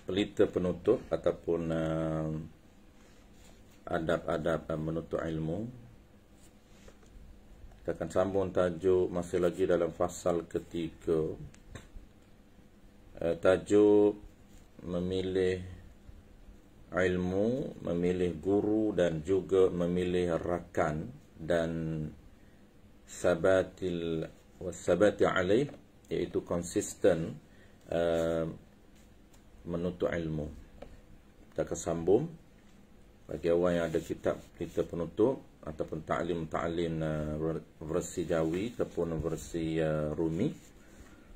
pelita penutup ataupun adab-adab menuntut ilmu. Kita akan sambung tajuk masih lagi dalam fasal ketiga. Tajuk memilih ilmu, memilih guru dan juga memilih rakan dan sabati alaih, iaitu konsisten menuntut ilmu. Kita akan sambung bagi awal yang ada kitab pelita penutup ataupun ta'lim versi Jawi ataupun versi Rumi,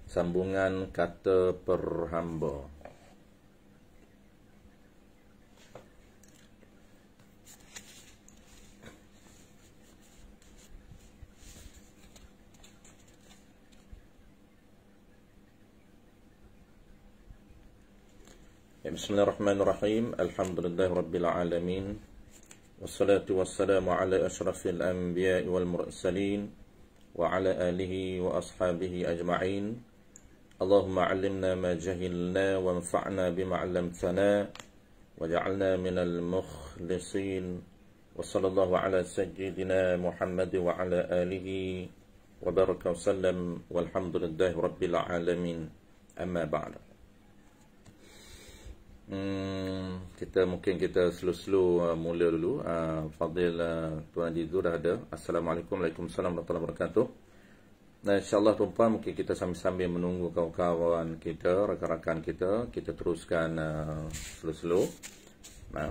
sambungan kata per hamba. Bismillahirrahmanirrahim. Alhamdulillahirabbil alamin. Wassalatu wassalamu ala asyrafil anbiya'i wal mursalin wa ala alihi wa ashabihi ajma'in. Allahumma 'allimna ma jahilna wanfa'na bima 'allamtana waj'alna minal mukhlisin. Wa sallallahu ala sayyidina Muhammad wa ala alihi wa baraka wa sallam walhamdulillahirabbil alamin. Amma ba'd. Kita slow mula dulu. Fadil Tuan Haji Zul dah ada. Assalamualaikum, Waalaikumsalam warahmatullahi wabarakatuh. Nah, insyaAllah tuan-tuan, mungkin kita sambil menunggu kawan-kawan kita, rakan-rakan kita teruskan slow. Nah,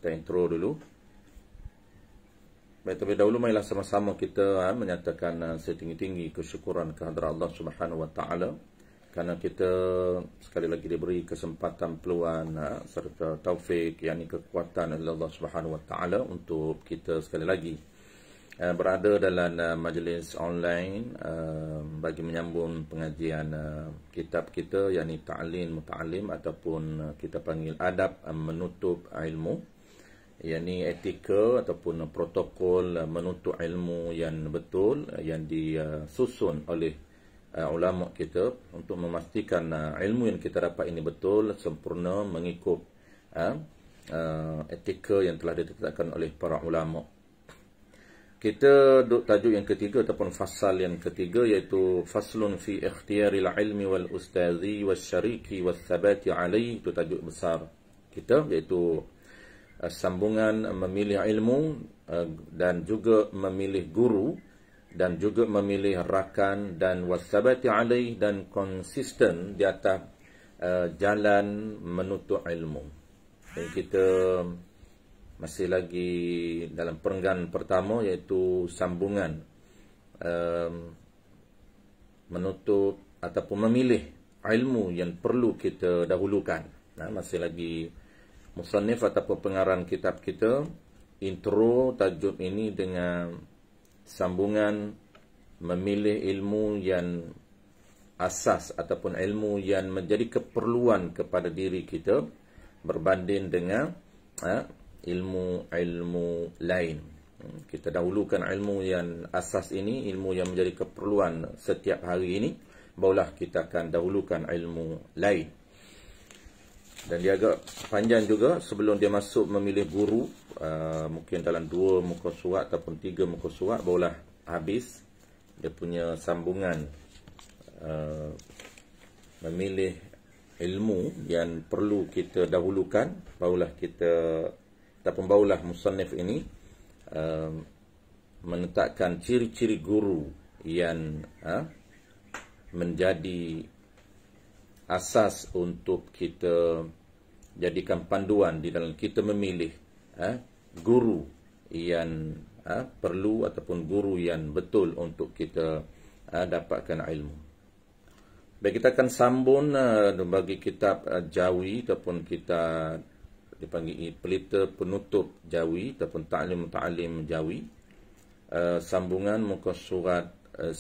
kita intro dulu. Baik, terlebih dahulu marilah sama-sama kita menyatakan setinggi-tinggi kesyukuran kehadrat Allah Subhanahu wa taala, kerana kita sekali lagi diberi kesempatan, peluang serta taufik, yakni kekuatan oleh Allah Subhanahu wa taala untuk kita sekali lagi berada dalam majlis online bagi menyambung pengajian kitab kita, yakni ta'lim muta'allim ataupun kita panggil adab menuntut ilmu, yakni etika ataupun protokol menuntut ilmu yang betul yang disusun oleh ulama kita untuk memastikan ilmu yang kita dapat ini betul, sempurna, mengikut etika yang telah ditetapkan oleh para ulama. Kita tajuk yang ketiga ataupun fasal yang ketiga, iaitu faslun fi ikhtiyaril ilmi wal ustazi wasyariki wassabati alaihi. Itu tajuk besar kita, iaitu sambungan memilih ilmu dan juga memilih guru dan juga memilih rakan dan wasabati alaih, dan konsisten di atas jalan menuntut ilmu. Dan kita masih lagi dalam perenggan pertama, iaitu sambungan menuntut ataupun memilih ilmu yang perlu kita dahulukan. Masih lagi musannif ataupun pengarang kitab kita intro tajuk ini dengan sambungan memilih ilmu yang asas ataupun ilmu yang menjadi keperluan kepada diri kita berbanding dengan ilmu lain. Kita dahulukan ilmu yang asas ini, ilmu yang menjadi keperluan setiap hari ini, barulah kita akan dahulukan ilmu lain. Dan dia agak panjang juga sebelum dia masuk memilih guru. Mungkin dalam 2 muka surat ataupun 3 muka surat barulah habis dia punya sambungan memilih ilmu yang perlu kita dahulukan. Barulah kita ataupun barulah musannif ini menetapkan ciri-ciri guru yang menjadi asas untuk kita jadikan panduan di dalam kita memilih guru yang perlu ataupun guru yang betul untuk kita dapatkan ilmu. Baik, kita akan sambung bagi kitab Jawi ataupun kita dipanggil pelita penutup Jawi ataupun ta'lim muta'allim Jawi, sambungan muka surat 10,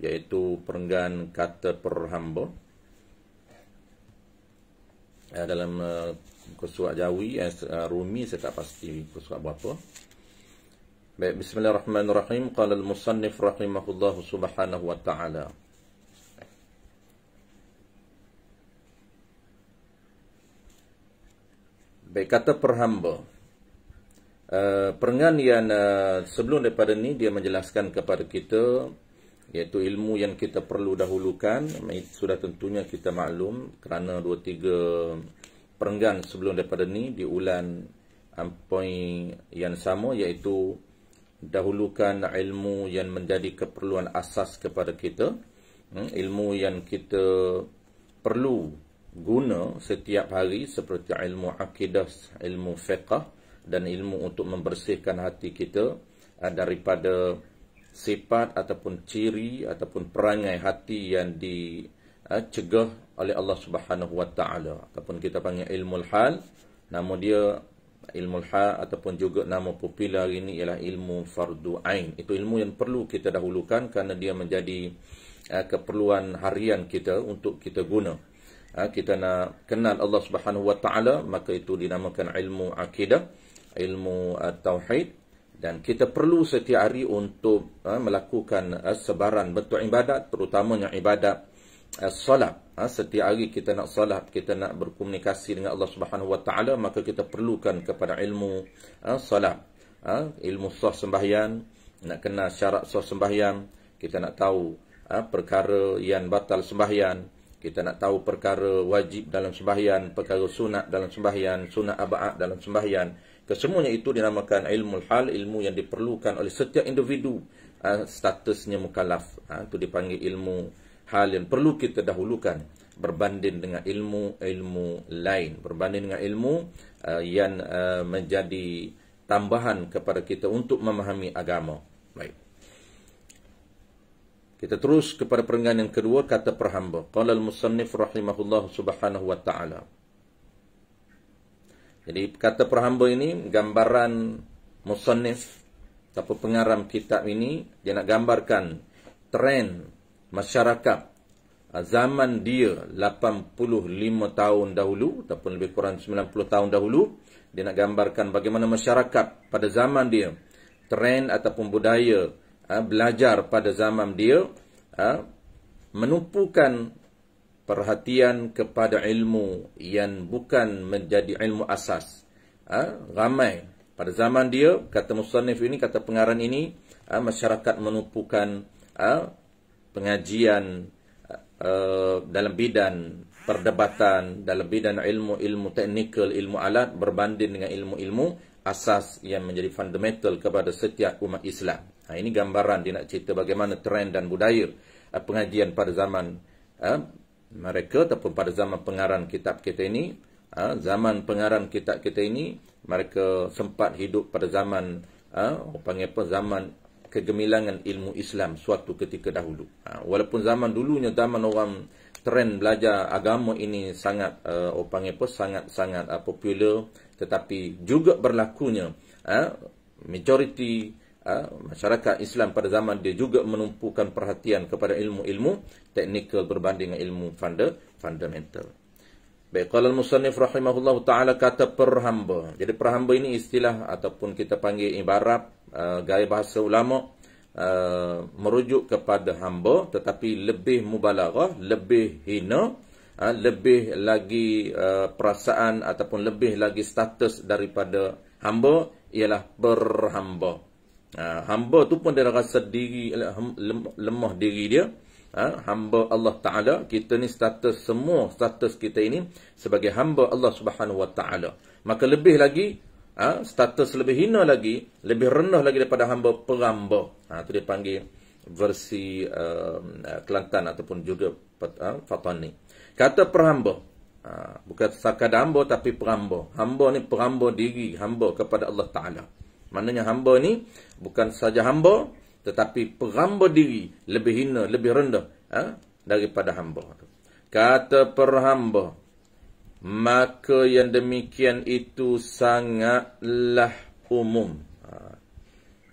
iaitu perenggan kata per hamba. Dalam muka surat Jawi, Rumi saya tak pasti muka surat berapa. Baik, bismillahirrahmanirrahim. Qala al-musannif rahimahullahu subhanahu wa ta'ala. Baik, kata perhamba. Perenggan yang sebelum daripada ni dia menjelaskan kepada kita, iaitu ilmu yang kita perlu dahulukan. Sudah tentunya kita maklum kerana 2-3 perenggan sebelum daripada ni diulang poin yang sama, iaitu dahulukan ilmu yang menjadi keperluan asas kepada kita, ilmu yang kita perlu guna setiap hari, seperti ilmu akidah, ilmu fiqh, dan ilmu untuk membersihkan hati kita daripada sifat ataupun ciri ataupun perangai hati yang dicegah oleh Allah Subhanahu wa taala, ataupun kita panggil ilmu hal. Nama dia ilmu hal, ataupun juga nama popular hari ini ialah ilmu fardu ain. Itu ilmu yang perlu kita dahulukan kerana dia menjadi keperluan harian kita untuk kita guna. Kita nak kenal Allah Subhanahu wa taala, maka itu dinamakan ilmu akidah, ilmu tauhid, dan kita perlu setiap hari untuk melakukan sebaran bentuk ibadat, terutamanya ibadat solat. Setiap hari kita nak solat, kita nak berkomunikasi dengan Allah Subhanahu wa taala, maka kita perlukan kepada ilmu solat, ilmu sah sembahyang, nak kenal syarat sah sembahyang, kita nak tahu perkara yang batal sembahyang, kita nak tahu perkara wajib dalam sembahyang, perkara sunat dalam sembahyang, sunat ab'ad dalam sembahyang. Kesemuanya itu dinamakan ilmu hal, ilmu yang diperlukan oleh setiap individu statusnya mukallaf. Itu dipanggil ilmu hal yang perlu kita dahulukan berbanding dengan ilmu lain, berbanding dengan ilmu yang menjadi tambahan kepada kita untuk memahami agama. Baik. Kita terus kepada perenggan yang kedua, kata perhamba. Qala al-musannif rahimahullah subhanahu wa ta'ala. Jadi kata perhamba ini gambaran musannif atau pengarang kitab ini, dia nak gambarkan trend masyarakat zaman dia 85 tahun dahulu ataupun lebih kurang 90 tahun dahulu. Dia nak gambarkan bagaimana masyarakat pada zaman dia, trend ataupun budaya belajar pada zaman dia menumpukan perhatian kepada ilmu yang bukan menjadi ilmu asas. Ramai pada zaman dia, kata musannif ini, kata pengarang ini, masyarakat menumpukan pengajian dalam bidang perdebatan, dalam bidang ilmu teknikal, ilmu alat, berbanding dengan ilmu-ilmu asas yang menjadi fundamental kepada setiap umat Islam. Ini gambaran dia nak cerita bagaimana trend dan budaya pengajian pada zaman mereka, ataupun pada zaman pengarang kitab kita ini. Zaman pengarang kitab kita ini, mereka sempat hidup pada zaman zaman kegemilangan ilmu Islam suatu ketika dahulu. Walaupun zaman dulunya, zaman orang trend belajar agama ini sangat sangat popular, tetapi juga berlakunya majoriti masyarakat Islam pada zaman dia juga menumpukan perhatian kepada ilmu-ilmu teknikal berbanding dengan ilmu fundamental. Baik, qala al-musannif rahimahullah ta'ala, kata perhamba. Jadi perhamba ini istilah ataupun kita panggil ibarat gaya bahasa ulama merujuk kepada hamba, tetapi lebih mubalaghah, lebih hina, lebih lagi perasaan ataupun lebih lagi status daripada hamba ialah berhamba. Hamba tu pun dia rasa diri lemah diri dia. Hamba Allah Ta'ala. Kita ni status, semua status kita ini sebagai hamba Allah Subhanahu Wa Ta'ala. Maka lebih lagi status lebih hina lagi, lebih rendah lagi daripada hamba perhamba. Itu dia panggil versi Kelantan ataupun juga Fatani. Kata perhamba, bukan sekadar hamba tapi perhamba. Hamba ni perhamba diri, hamba kepada Allah Ta'ala. Maknanya hamba ni bukan saja hamba, tetapi perhamba diri, lebih hina, lebih rendah daripada hamba. Kata perhamba, maka yang demikian itu sangatlah umum.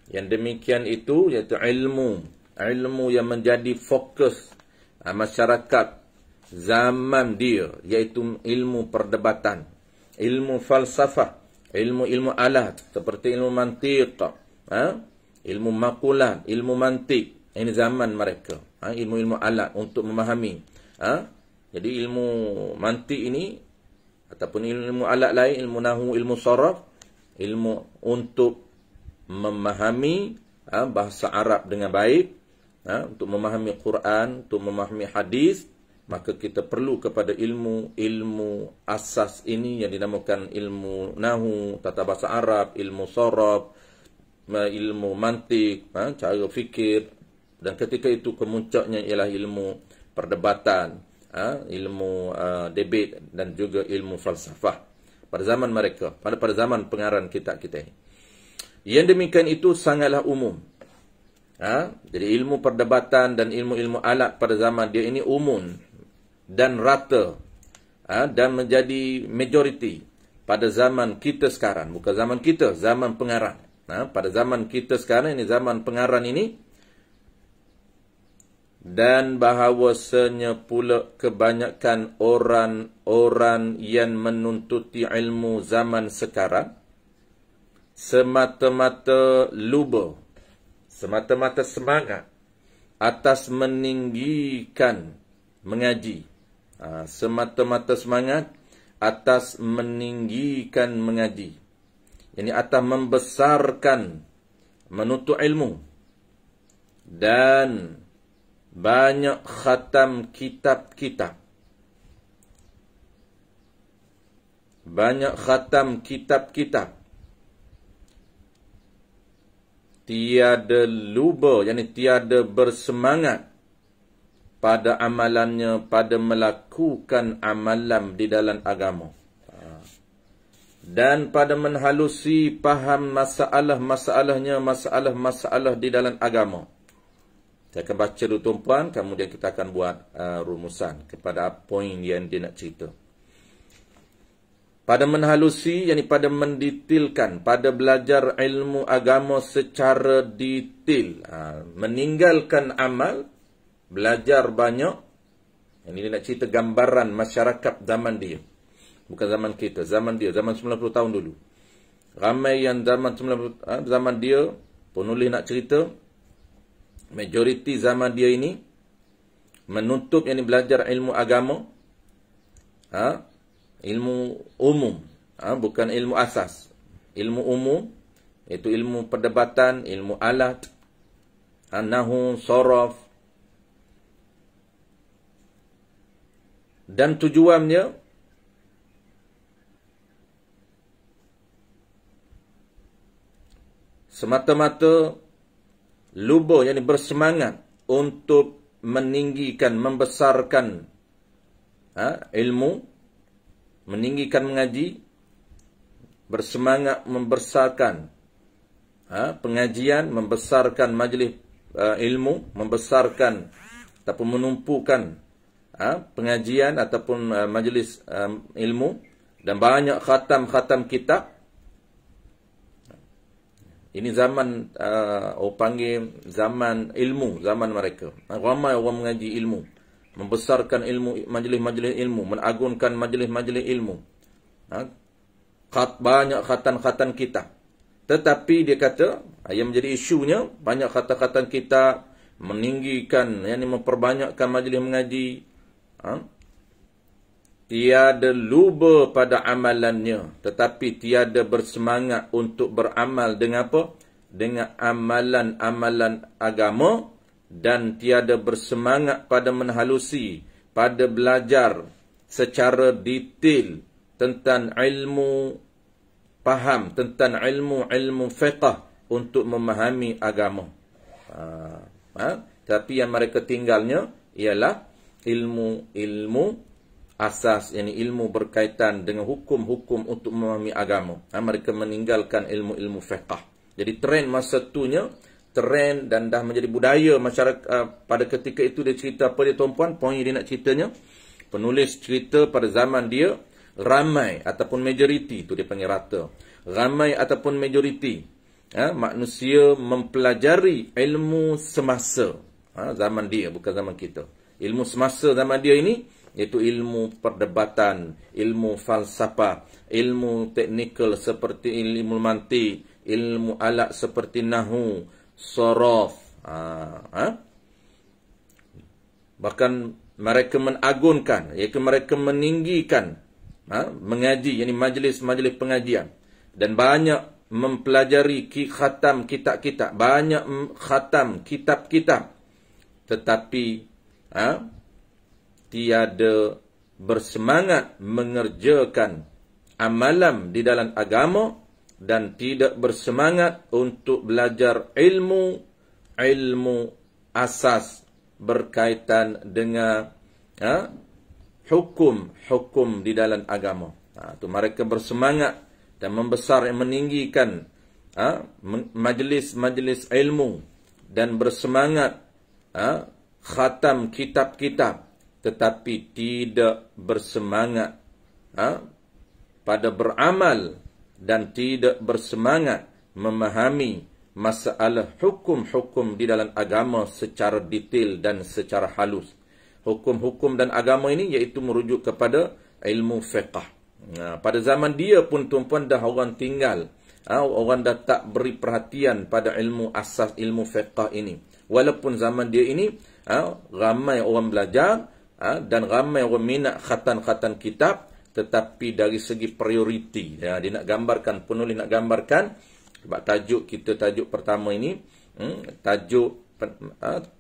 Yang demikian itu iaitu ilmu yang menjadi fokus masyarakat zaman dia, iaitu ilmu perdebatan, ilmu falsafah, ilmu alat seperti ilmu mantiq, ilmu makulat, ilmu mantik. Ini zaman mereka. Ilmu alat untuk memahami. Jadi ilmu mantik ini ataupun ilmu alat lain, ilmu nahwu, ilmu saraf, ilmu untuk memahami bahasa Arab dengan baik, untuk memahami Quran, untuk memahami hadis, maka kita perlu kepada ilmu asas ini yang dinamakan ilmu nahwu, tata bahasa Arab, ilmu saraf, ilmu mantik, cara fikir, dan ketika itu kemuncaknya ialah ilmu perdebatan, ilmu debate dan juga ilmu falsafah pada zaman mereka, pada zaman pengarang kitab kita ini. Yang demikian itu sangatlah umum. Jadi ilmu perdebatan dan ilmu-ilmu alat pada zaman dia ini umum dan rata, dan menjadi majoriti pada zaman kita sekarang. Bukan zaman kita, zaman pengarang. Pada zaman kita sekarang ini, zaman pengarang ini, dan bahawasanya pula kebanyakan orang yang menuntuti ilmu zaman sekarang semata-mata luba, semata-mata semangat atas meninggikan mengaji, semata-mata semangat atas meninggikan mengaji, ini atas membesarkan menuntut ilmu dan banyak khatam kitab-kitab. Banyak khatam kitab-kitab. Tiada luba, yakni tiada bersemangat pada amalannya, pada melakukan amalan di dalam agama. Dan pada menhalusi faham masalah-masalahnya, masalah-masalah di dalam agama. Saya akan baca dulu tuan-puan, kemudian kita akan buat rumusan kepada poin yang dia nak cerita. Pada menhalusi, yakni pada mendetailkan, pada belajar ilmu agama secara detail. Meninggalkan amal, belajar banyak. Ini dia nak cerita gambaran masyarakat zaman dia. Bukan zaman kita, zaman dia, zaman 90 tahun dulu. Ramai yang zaman dia, penulis nak cerita, majoriti zaman dia ini menuntut, yang belajar ilmu agama, ilmu umum, bukan ilmu asas, ilmu umum, iaitu ilmu perdebatan, ilmu alat, nahwu, saraf, dan tujuannya semata-mata luba, yang bersemangat untuk meninggikan, membesarkan ilmu, meninggikan mengaji, bersemangat membesarkan pengajian, membesarkan majlis ilmu, membesarkan ataupun menumpukan pengajian ataupun majlis ilmu, dan banyak khatam-khatam kitab. Ini zaman, orang panggil zaman ilmu, zaman mereka. Ramai orang mengaji ilmu, membesarkan ilmu, majlis-majlis ilmu, menagungkan majlis-majlis ilmu. Banyak khatan-khatan kitab. Tetapi dia kata, yang menjadi isunya, banyak khatan-khatan kitab, meninggikan, yang memperbanyakkan majlis mengaji. Tiada luba pada amalannya, tetapi tiada bersemangat untuk beramal dengan apa? Dengan amalan-amalan agama, dan tiada bersemangat pada menhalusi, pada belajar secara detail tentang ilmu faham, tentang ilmu fiqh untuk memahami agama. Tapi yang mereka tinggalnya ialah ilmu asas, yakni ilmu berkaitan dengan hukum-hukum untuk memahami agama. Mereka meninggalkan ilmu-ilmu fiqh. Jadi trend masa itunya, trend dan dah menjadi budaya masyarakat pada ketika itu. Dia cerita apa dia, tuan-puan? Poin dia nak ceritanya, penulis cerita pada zaman dia, ramai ataupun majoriti, tu dia panggil rata, ramai ataupun majoriti manusia mempelajari ilmu semasa. Zaman dia, bukan zaman kita. Ilmu semasa zaman dia ini, iaitu ilmu perdebatan, ilmu falsafah, ilmu teknikal seperti ilmu mantik, ilmu alat seperti nahwu, saraf. Bahkan mereka menagungkan, iaitu mereka meninggikan mengaji, yakni majlis-majlis pengajian, dan banyak mempelajari khatam kitab-kitab, banyak khatam kitab-kitab, tetapi tiada bersemangat mengerjakan amalan di dalam agama, dan tidak bersemangat untuk belajar ilmu asas berkaitan dengan hukum di dalam agama. Tu mereka bersemangat dan membesar, meninggikan majlis-majlis ilmu, dan bersemangat khatam kitab-kitab, tetapi tidak bersemangat pada beramal, dan tidak bersemangat memahami masalah hukum-hukum di dalam agama secara detail dan secara halus. Hukum-hukum dan agama ini iaitu merujuk kepada ilmu fiqh. Pada zaman dia pun tuan-puan dah orang tinggal, orang dah tak beri perhatian pada ilmu asas ilmu fiqh ini. Walaupun zaman dia ini ramai orang belajar, dan ramai orang minat khatan-khatan kitab, tetapi dari segi prioriti, dia nak gambarkan, penulis nak gambarkan, sebab tajuk pertama ini, tajuk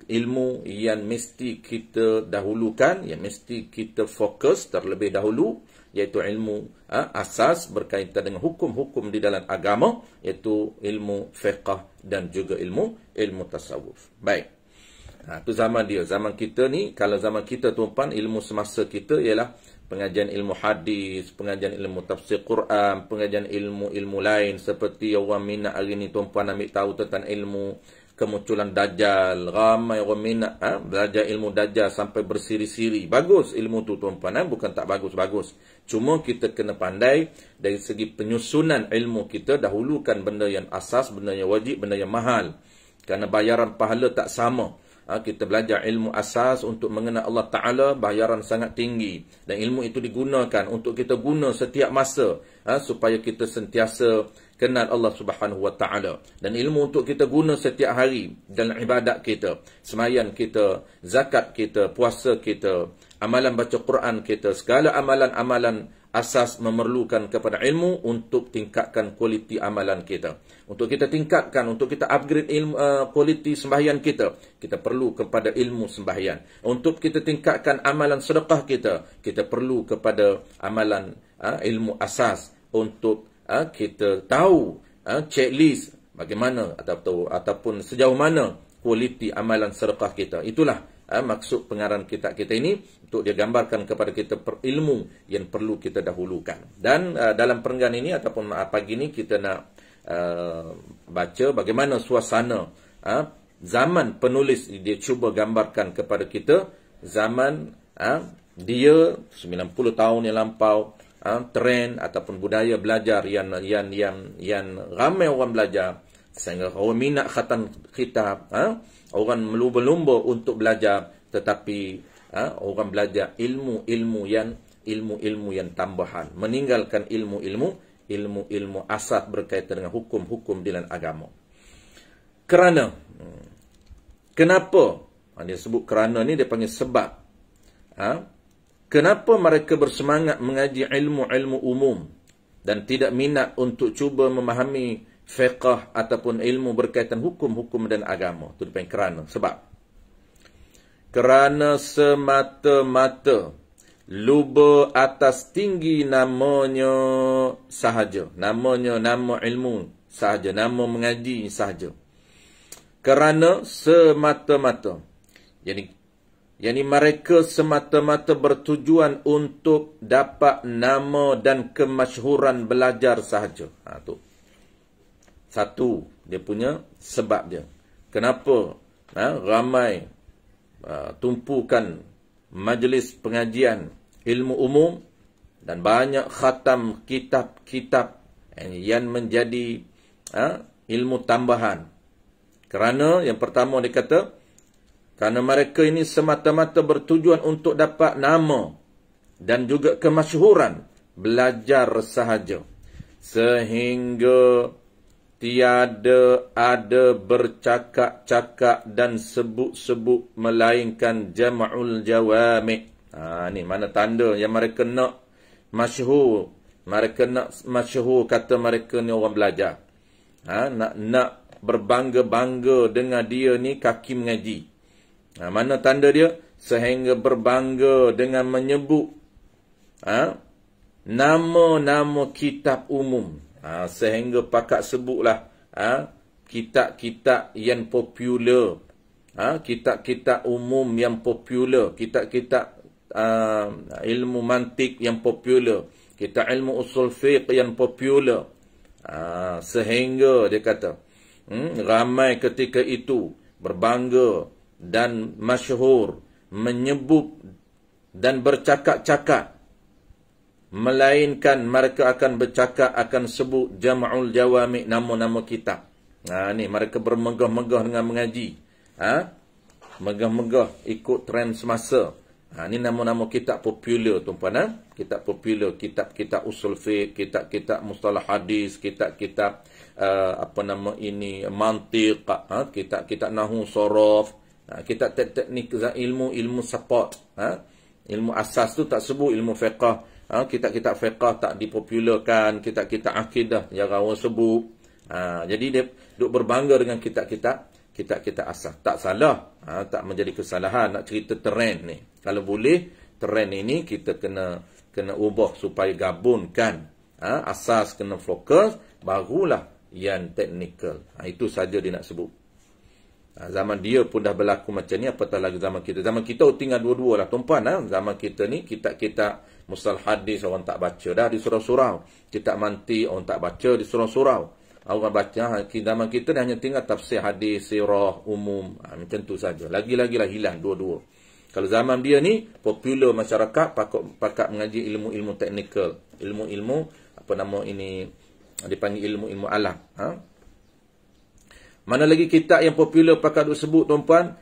ilmu yang mesti kita dahulukan, yang mesti kita fokus terlebih dahulu, iaitu ilmu asas berkaitan dengan hukum-hukum di dalam agama, iaitu ilmu fiqh dan juga ilmu tasawuf. Baik. Itu zaman dia. Zaman kita ni, kalau zaman kita tuan-puan, ilmu semasa kita ialah pengajian ilmu hadis, pengajian ilmu tafsir Quran, pengajian ilmu-ilmu lain, seperti orang minat hari ni tuan-puan ambil tahu tentang ilmu kemunculan Dajjal. Ramai orang minat belajar ilmu Dajjal sampai bersiri-siri. Bagus ilmu tu tuan-puan, bukan tak bagus-bagus. Cuma kita kena pandai dari segi penyusunan ilmu kita, dahulukan benda yang asas, benda yang wajib, benda yang mahal. Kerana bayaran pahala tak sama. Kita belajar ilmu asas untuk mengenal Allah Ta'ala, bayaran sangat tinggi. Dan ilmu itu digunakan untuk kita guna setiap masa, supaya kita sentiasa kenal Allah Subhanahu Wa Ta'ala. Dan ilmu untuk kita guna setiap hari dalam ibadat kita, sembahyang kita, zakat kita, puasa kita, amalan baca Quran kita, segala amalan-amalan asas memerlukan kepada ilmu untuk tingkatkan kualiti amalan kita. Untuk kita tingkatkan, untuk kita upgrade ilmu kualiti sembahyang kita, kita perlu kepada ilmu sembahyang. Untuk kita tingkatkan amalan sedekah kita perlu kepada amalan ilmu asas. Untuk kita tahu checklist bagaimana ataupun sejauh mana kualiti amalan sedekah kita. Itulah maksud pengarang kitab kita ini, untuk dia gambarkan kepada kita ilmu yang perlu kita dahulukan. Dan dalam perenggan ini ataupun pagi ini kita nak baca bagaimana suasana zaman penulis. Dia cuba gambarkan kepada kita zaman dia 90 tahun yang lampau, trend ataupun budaya belajar yang ramai orang belajar, sehingga orang minat khatam kitab, orang melumba-lumba untuk belajar, tetapi orang belajar ilmu-ilmu yang tambahan, meninggalkan ilmu asas berkaitan dengan hukum-hukum di dalam agama. Kenapa? Dia sebut kerana ni, dia panggil sebab. Kenapa mereka bersemangat mengaji ilmu-ilmu umum dan tidak minat untuk cuba memahami fiqh ataupun ilmu berkaitan hukum-hukum dan agama? Itu dipanggil kerana. Sebab kerana semata-mata luba atas tinggi namanya sahaja. Namanya nama ilmu sahaja, nama mengaji sahaja. Kerana semata-mata. Yani mereka semata-mata bertujuan untuk dapat nama dan kemasyhuran belajar sahaja. Tu satu dia punya sebab dia. Kenapa ramai tumpukan majlis pengajian ilmu umum dan banyak khatam kitab-kitab yang menjadi ilmu tambahan? Kerana yang pertama dia kata, kerana mereka ini semata-mata bertujuan untuk dapat nama dan juga kemasyhuran belajar sahaja, sehingga tiada ada bercakap-cakap dan sebut-sebut melainkan jam'ul jawami'. Ni mana tanda yang mereka nak masyhur. Mereka nak masyhur, kata mereka ni orang belajar. Nak berbangga-bangga dengan dia ni kaki mengaji. Mana tanda dia? Sehingga berbangga dengan menyebut nama-nama kitab umum. Sehingga pakak sebutlah kitab-kitab yang popular. Kitab-kitab umum yang popular. Kitab-kitab ilmu mantik yang popular. Kitab ilmu usul fiqh yang popular. Sehingga dia kata ramai ketika itu berbangga dan masyhur menyebut dan bercakap-cakap, melainkan mereka akan bercakap, akan sebut jam'ul jawami', nama-nama kitab. Ni mereka bermegah-megah dengan mengaji. Megah-megah ikut trend semasa. Ni nama-nama kitab popular, tuan-puan. Kitab popular, kitab-kitab usul fiqh, kitab-kitab mustalah hadis, kitab-kitab mantiq, kitab-kitab nahwu sorof, kitab teknik ilmu support. Ilmu asas tu tak sebut, ilmu fiqh. Kitab-kitab fiqh tak dipopularkan, kitab-kitab akidah jarang orang sebut. Jadi dia duk berbangga dengan kitab-kitab asas. Tak salah, tak menjadi kesalahan nak cerita trend ni. Kalau boleh, trend ini kita kena ubah supaya gabungkan. Asas kena fokus, barulah yang teknikal. Itu saja dia nak sebut. Zaman dia pun dah berlaku macam ni, apatah lagi zaman kita. Zaman kita tinggal dua-dua lah, tuan-puan. Zaman kita ni, kitab-kitab mustalah hadis orang tak baca dah di surau-surau. Kitab mantik orang tak baca di surau-surau. Orang baca, zaman kita ni hanya tinggal tafsir hadis, sirah, umum. Macam tu saja. Lagi-lagi lah hilang dua-dua. Kalau zaman dia ni, popular masyarakat pakat mengaji ilmu-ilmu teknikal. Ilmu-ilmu, dipanggil ilmu-ilmu alam. Mana lagi kitab yang popular pakat duk sebut, tuan-puan?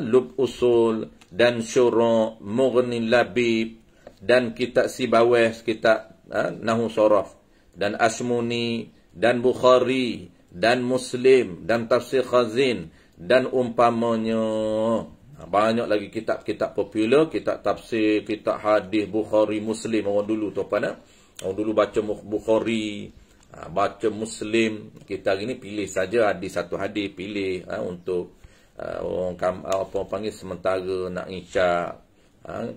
Lub Usul dan Syura, Mughni Labib, dan kitab Sibawais, kitab Nahwu Sorof, dan Ashmuni, dan Bukhari, dan Muslim, dan Tafsir Khazin, dan umpamanya. Banyak lagi kitab-kitab popular, kitab tafsir, kitab hadis, Bukhari, Muslim. Orang dulu tu apa? Orang dulu baca Bukhari, baca Muslim. Kita hari ni pilih saja hadis, satu hadis pilih untuk orang panggil sementara nak isyak,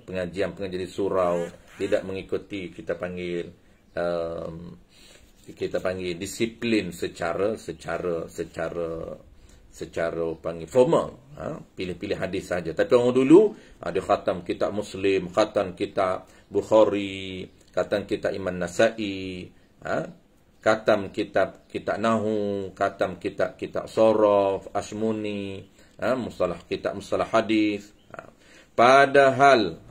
pengajian-pengajian di surau, tidak mengikuti kita panggil disiplin secara panggil formal. Pilih-pilih hadis saja. Tapi orang dulu dia khatam kitab Muslim, khatam kitab Bukhari, khatam kitab Imam Nasa'i, khatam kitab Nahwu, khatam kitab Sorof, Ashmuni, kitab mustalah hadis. Padahal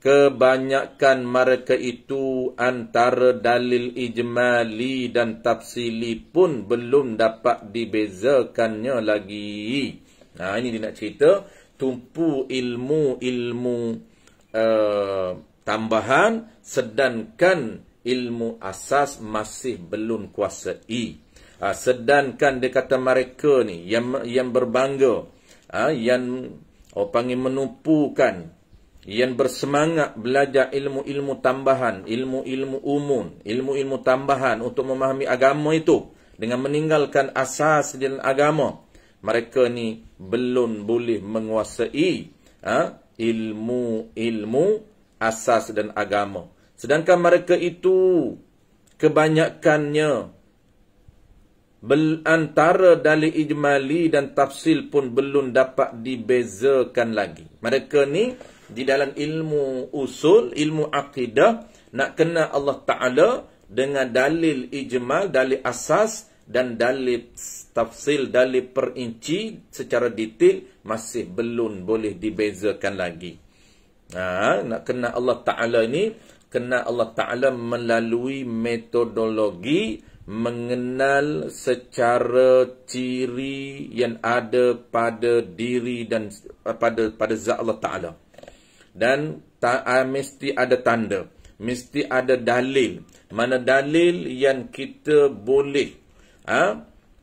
kebanyakan mereka itu antara dalil ijmali dan tafsili pun belum dapat dibezakannya lagi. Ini dia nak cerita tumpu ilmu tambahan, sedangkan ilmu asas masih belum kuasai. Sedangkan dia kata mereka ni yang berbangga, yang panggil menumpukan, yang bersemangat belajar ilmu-ilmu tambahan, ilmu-ilmu umum, ilmu-ilmu tambahan untuk memahami agama itu dengan meninggalkan asas dan agama. Mereka ni belum boleh menguasai ilmu asas dan agama. Sedangkan mereka itu kebanyakannya antara dalil ijmali dan tafsil pun belum dapat dibezakan lagi. Mereka ni di dalam ilmu usul, ilmu akidah, nak kenal Allah Ta'ala dengan dalil ijmal, dalil asas dan dalil tafsil, dalil perinci secara detail, masih belum boleh dibezakan lagi. Nak kenal Allah Ta'ala ni, kenal Allah Ta'ala melalui metodologi mengenal secara ciri yang ada pada diri dan pada zat Allah Ta'ala. Dan mesti ada tanda, mesti ada dalil. Mana dalil yang kita boleh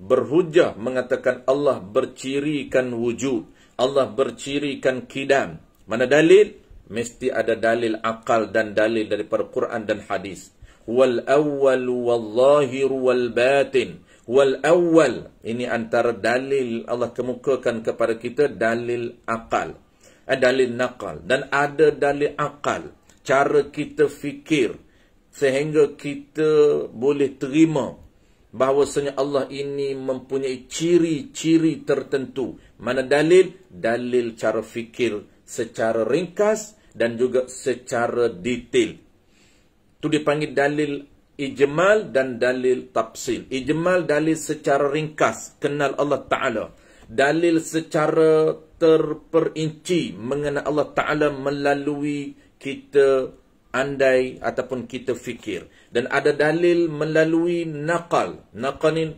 berhujah mengatakan Allah bercirikan wujud, Allah bercirikan qidam. Mana dalil? mesti ada dalil akal dan dalil daripada Quran dan hadis. Wal awwal wal zahir wal batin. Wal awwal, ini antara dalil Allah kemukakan kepada kita, dalil akal, dalil nakal, dan ada dalil akal, cara kita fikir sehingga kita boleh terima bahawasanya Allah ini mempunyai ciri-ciri tertentu. Mana dalil? Dalil cara fikir secara ringkas dan juga secara detail. Itu dipanggil dalil ijmal dan dalil tafsil. Ijmal, dalil secara ringkas, kenal Allah Ta'ala. Dalil secara terperinci, mengenal Allah Ta'ala melalui kita andai ataupun kita fikir. Dan ada dalil melalui nakal. Nakal ini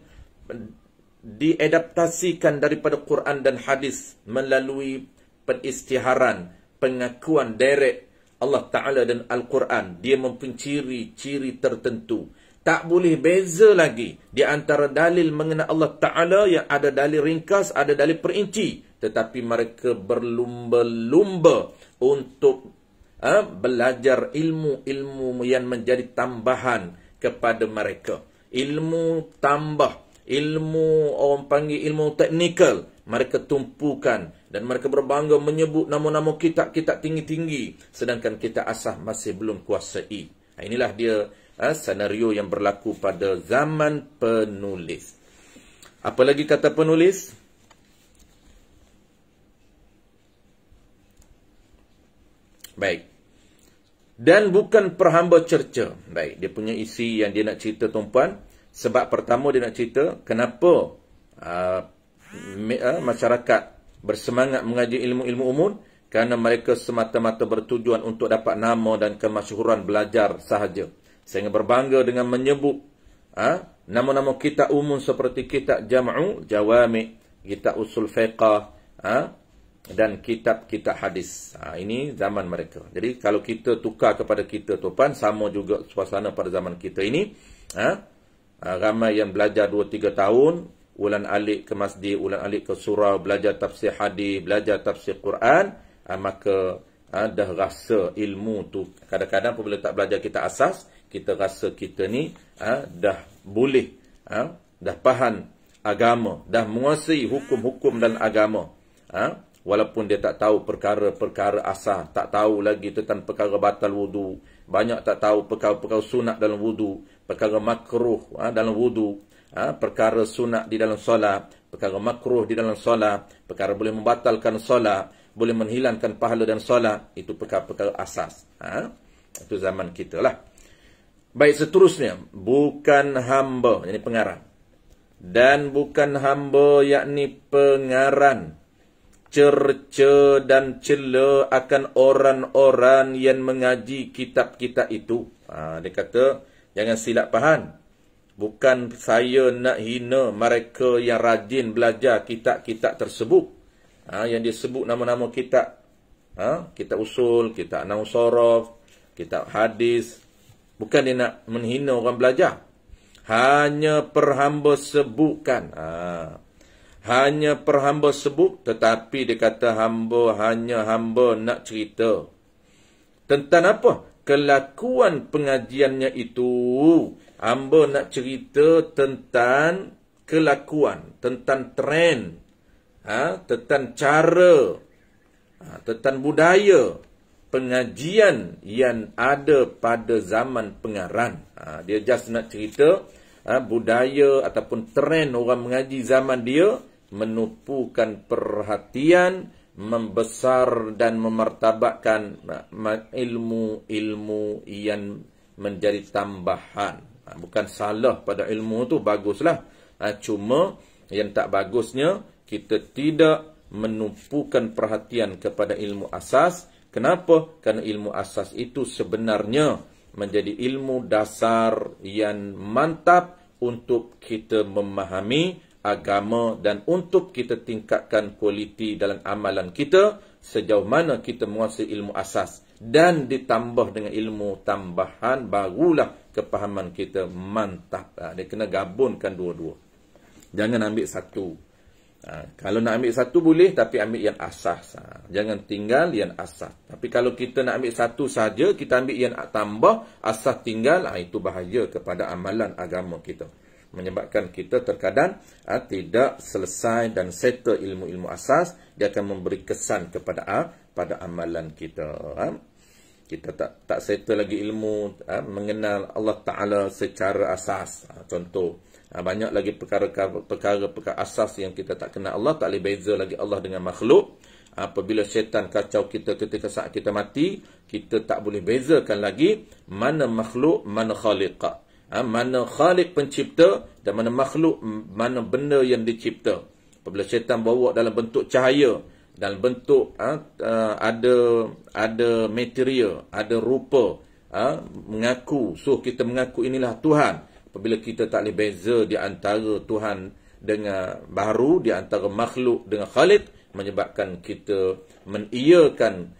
diadaptasikan daripada Quran dan hadis melalui peristiharan, pengakuan direct Allah Ta'ala dan Al-Quran. Dia mempunyai ciri-ciri tertentu. Tak boleh beza lagi di antara dalil mengenai Allah Ta'ala yang ada dalil ringkas, ada dalil perinci. Tetapi mereka berlumba-lumba untuk belajar ilmu-ilmu yang menjadi tambahan kepada mereka. Ilmu tambah, ilmu orang panggil ilmu teknikal, mereka tumpukan dan mereka berbangga menyebut nama-nama kitab-kitab tinggi-tinggi, sedangkan kita asal masih belum kuasai. Inilah dia senario yang berlaku pada zaman penulis. Apa lagi kata penulis? Baik. Dan bukan perhamba cerca. Baik, dia punya isi yang dia nak cerita, tuan-puan. Sebab pertama dia nak cerita kenapa masyarakat bersemangat mengaji ilmu-ilmu umum, kerana mereka semata-mata bertujuan untuk dapat nama dan kemasyhuran belajar sahaja. Sehingga berbangga dengan menyebut nama-nama kitab umum seperti kitab Jam'u Jawami', kitab Usul Fiqh, dan kitab-kitab hadis. Ini zaman mereka. Jadi kalau kita tukar kepada kita, tuan, sama juga suasana pada zaman kita ini. Ramai yang belajar 2-3 tahun, ulan alik ke masjid, ulan alik ke surau, belajar tafsir hadis, belajar tafsir Quran, maka dah rasa ilmu tu. Kadang-kadang apabila tak belajar kita asas, kita rasa kita ni dah boleh, dah faham agama, dah menguasai hukum-hukum dan agama. Walaupun dia tak tahu perkara-perkara asas, tak tahu lagi tentang perkara batal wudu, banyak tak tahu perkara-perkara sunat dalam wudu, perkara makruh dalam wudu, perkara sunat di dalam solat, perkara makruh di dalam solat, perkara boleh membatalkan solat, boleh menghilangkan pahala dan solat. Itu perkara-perkara asas. Itu zaman kita lah. Baik, seterusnya, bukan hamba, yakni pengarang. Dan bukan hamba, yakni pengarang, cerca dan cela akan orang-orang yang mengaji kitab-kitab itu. Dia kata, jangan silap faham. Bukan saya nak hina mereka yang rajin belajar kitab-kitab tersebut. Yang dia sebut nama-nama kitab. Kitab usul, kitab nahwu sharaf, kitab hadis. Bukan dia nak menghina orang belajar. Hanya perhamba sebutkan. Hanya perhamba sebut, tetapi dia kata hanya hamba nak cerita. Tentang apa? Kelakuan pengajiannya itu. Hamba nak cerita tentang kelakuan, tentang trend, tentang cara, tentang budaya pengajian yang ada pada zaman pengarang. Dia just nak cerita budaya ataupun trend orang mengaji zaman dia, menumpukan perhatian, membesar dan memartabatkan ilmu-ilmu yang menjadi tambahan. Bukan salah pada ilmu tu, baguslah. Cuma yang tak bagusnya, kita tidak menumpukan perhatian kepada ilmu asas. Kenapa? Kerana ilmu asas itu sebenarnya menjadi ilmu dasar yang mantap untuk kita memahami agama dan untuk kita tingkatkan kualiti dalam amalan kita sejauh mana kita menguasai ilmu asas dan ditambah dengan ilmu tambahan, barulah kepahaman kita mantap. Dia kena gabungkan dua-dua. Jangan ambil satu. Kalau nak ambil satu boleh, tapi ambil yang asas. Jangan tinggal yang asas. Tapi kalau kita nak ambil satu saja, kita ambil yang tambah, asas tinggal, itu bahaya kepada amalan agama kita. Menyebabkan kita terkadang tidak selesai dan settle ilmu-ilmu asas, dia akan memberi kesan kepada pada amalan kita. Kita tak settle lagi ilmu mengenal Allah Ta'ala secara asas. Contoh, banyak lagi perkara asas yang kita tak kenal Allah, tak boleh beza lagi Allah dengan makhluk. Apabila syaitan kacau kita ketika saat kita mati, kita tak boleh bezakan lagi mana makhluk, mana khaliq. Mana khaliq pencipta dan mana makhluk, mana benda yang dicipta. Apabila syaitan bawa dalam bentuk cahaya, dalam bentuk ada material, ada rupa, mengaku, kita mengaku inilah Tuhan. Apabila kita tak boleh beza di antara Tuhan dengan baru, di antara makhluk dengan khaliq, menyebabkan kita mengiyakan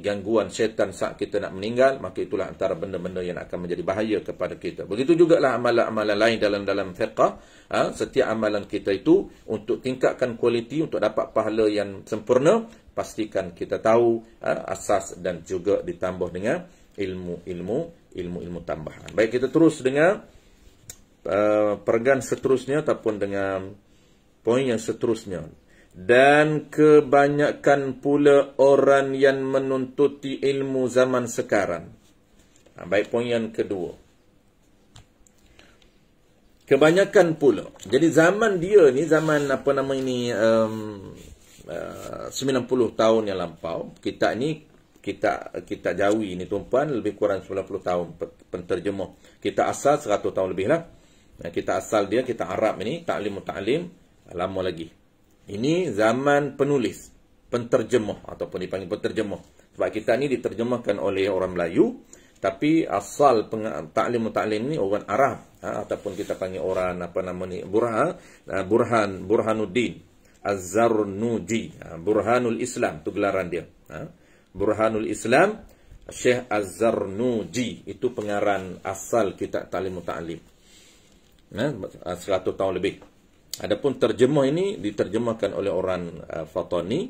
gangguan syaitan saat kita nak meninggal, maka itulah antara benda-benda yang akan menjadi bahaya kepada kita. Begitu jugalah amalan-amalan lain dalam fiqh. Setiap amalan kita itu untuk tingkatkan kualiti, untuk dapat pahala yang sempurna, pastikan kita tahu asas dan juga ditambah dengan ilmu tambahan. Baik, kita terus dengan pergan seterusnya ataupun dengan poin yang seterusnya. Dan kebanyakan pula orang yang menuntuti ilmu zaman sekarang. Baik, poin yang kedua. Kebanyakan pula. Jadi zaman dia ni, zaman 90 tahun yang lampau, kita Jawi ni tuan-puan, lebih kurang 90 tahun penterjemah. Kita asal 100 tahun lebih lah. Kita asal dia, kita Arab ni, ta'lim, lama lagi. Ini zaman penulis, penterjemah ataupun dipanggil penterjemah. Sebab kita ni diterjemahkan oleh orang Melayu, tapi asal ta'lim ni orang Arab, ataupun kita panggil orang Burhanuddin Az-Zarnuji, Burhanul Islam, tu gelaran dia. Burhanul Islam, Syekh Az-Zarnuji, itu pengarang asal kitab Ta'lim 100 tahun lebih. Adapun terjemah ini diterjemahkan oleh orang Fatani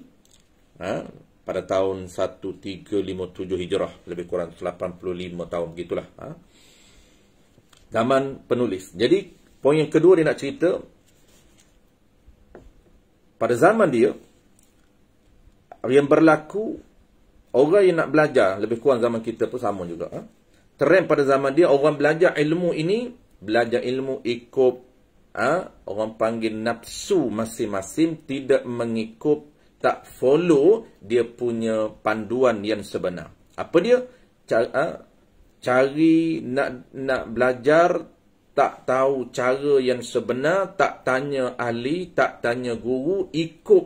pada tahun 1357 Hijrah, lebih kurang 85 tahun begitulah. Zaman penulis. Jadi poin yang kedua dia nak cerita, pada zaman dia yang berlaku, orang yang nak belajar, lebih kurang zaman kita pun sama juga. Trend pada zaman dia, orang belajar ilmu ini, belajar ilmu ikut orang panggil nafsu masing-masing, tidak mengikut, tak follow dia punya panduan yang sebenar. Apa dia? Cari nak belajar, tak tahu cara yang sebenar, tak tanya ahli, tak tanya guru, ikut